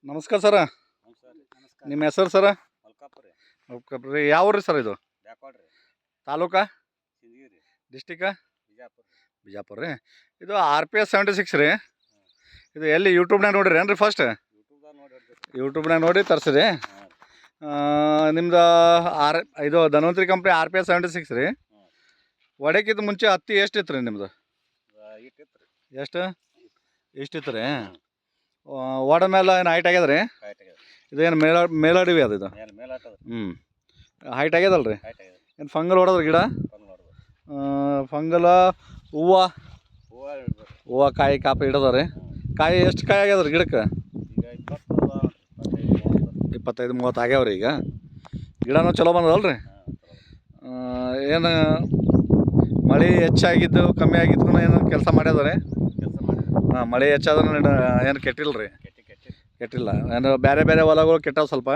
ನಮಸ್ಕಾರ ಸರ. ಹ್ಞೂ ಸರ್ ನಮಸ್ಕಾರ. ನಿಮ್ಮ ಹೆಸರು ಸರ? ಮಲ್ಕಾಪುರ ರೀ. ಯಾವ ಊರು ಸರ್ ಇದು? ಬ್ಯಾಕ್ವಾಡ್ ರೀ. ತಾಲೂಕಾ? ಸಿಂದಗಿ ಡಿಸ್ಟಿಕಾ? ಬಿಜಾಪುರ. ಬಿಜಾಪುರ ರೀ. ಇದು RPS 76 ರೀ. ಇದು ಎಲ್ಲಿ ಯೂಟ್ಯೂಬ್ನಾಗ ನೋಡಿರಿ ಏನ್ರಿ ಫಸ್ಟ್? ಯೂಟ್ಯೂಬ್ದಾಗ ನೋಡಿ ಹೊಡ್ದಿರಿ. ಯೂಟ್ಯೂಬ್ನಾಗ ನೋಡಿ ತರಿಸಿರಿ. ನಿಮ್ದು ಇದು ಧನ್ವಂತರಿ ಕಂಪ್ನಿ RPS 76 ರೀ. ಒಡೆಕಿಂತ ಮುಂಚೆ ಹತ್ತಿ ಎಷ್ಟಿತ್ತು ರೀ ನಿಮ್ಮದು? ಇಟ್ಟಿತ್ತು ರೀ. ಎಷ್ಟು ಇಷ್ಟಿತ್ತು ರೀ? ಓಡ ಮೇಲೆ ಏನು ಹೈಟ್ ಆಗ್ಯದ ರೀ? ಹೈಟ್ ಆಗ್ಯದ. ಇದೇನು ಮೇಲಡಿವಿ ಅದು ಇದು? ಮೇಲಾಟದ. ಹ್ಞೂ ಹೈಟ್ ಆಗ್ಯದಲ್ಲ ರೀ? ಹೈಟ್ ಆಗ್ಯದ. ಏನು ಫಂಗಲ್ ಹೊಡೆದ್ರಿ ಗಿಡ? ಬಂದು ನೋಡ್ಬೋದು. ಫಂಗಲ ಹೂವು ಹೂವು ಇಡ್ಬೇಕು. ಹೂವು ಕಾಯಿ ಕಾಪಿ ಹಿಡದ ರೀ. ಕಾಯಿ ಎಷ್ಟು ಕಾಯಿ ಆಗ್ಯದ ರೀ ಗಿಡಕ್ಕೆ? ಈಗ 20, 25, 30. 25-30 ಆಗ್ಯಾವ ರೀ ಈಗ. ಗಿಡನೂ ಚಲೋ ಬಂದದಲ್ಲ ರೀ? ಏನು ಮಳೆ ಹೆಚ್ಚಾಗಿದ್ದು ಕಮ್ಮಿ ಆಗಿದ್ದು ಏನು ಕೆಲಸ ಮಾಡ್ಯದ ರೀ? ಕೆಲಸ ಮಾಡಿ. ಹಾಂ, ಮಳೆ ಹೆಚ್ಚಾದ್ರೂ ಏನು ಕೆಟ್ಟಿಲ್ಲ ರೀ? ಕೆಟ್ಟಿ. ಕೆಟ್ಟಿಲ್ಲ. ಏನು ಬೇರೆ ಹೊಲಗಳು ಕೆಟ್ಟವು ಸ್ವಲ್ಪ?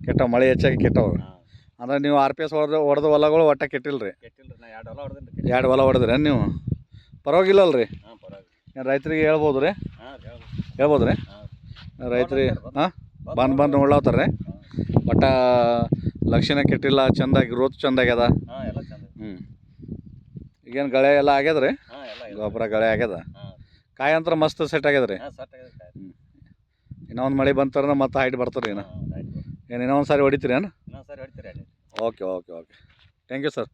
ಕೆಟ್ಟವು, ಮಳೆ ಹೆಚ್ಚಾಗಿ ಕೆಟ್ಟವು. ಅಂದ್ರೆ ನೀವು RPS ಹೊಡೆದ ಹೊಲಗಳು ಒಟ್ಟ ಕೆಟ್ಟಿಲ್ಲ ರೀ? ಕೆಟ್ಟಿಲ್ಲ ರೀ. ನಾ 2 ಹೊಲ ಹೊಡೆದಿನಿ. 2 ಹೊಲ ಹೊಡೆದ್ರಿ ನೀವು? ಪರವಾಗಿಲ್ಲಲ್ಲ ರೀ? ಪರವಾಗಿಲ್ಲ. ಏನು ರೈತರಿಗೆ ಹೇಳ್ಬೋದು ರೀ? ಹೇಳ್ಬೋದು ರೀ? ರೈತರಿಗೆ ಬಂದು ನೋಡ್ಲಾವ್ತಾರೆ ರೀ? ಒಟ್ಟ ಲಕ್ಷಣ ಕೆಟ್ಟಿಲ್ಲ, ಚೆಂದಾಗಿ ಗ್ರೋತ್ ಚೆಂದಾಗ್ಯದ. ಎಲ್ಲ ಚಂದ. ಈಗೇನು ಗಳೆ ಎಲ್ಲ ಆಗ್ಯದ ರೀ? ಎಲ್ಲ ಗೊಬ್ಬರ ಗಳೆ ಆಗ್ಯದ. ಕಾಯಿ ಅಂತ ಮಸ್ತ್ ಸೆಟ್ ಆಗ್ಯದ ರೀ? ಸೆಟ್ ಆಗ್ಯದ. ಇನ್ನೊಂದು ಮಳೆ ಬಂತಾರ ಮತ್ತೆ ಹೈಟ್ ಬರ್ತಾರೆ ರೀ? ಏನು ಇನ್ನೊಂದು ಸಾರಿ ಹೊಡಿತೀರಿ ಏನು? ಇನ್ನೊಂದು ಸಾರಿ ಹೊಡಿತೀರಿ. ಓಕೆ. Thank you sir.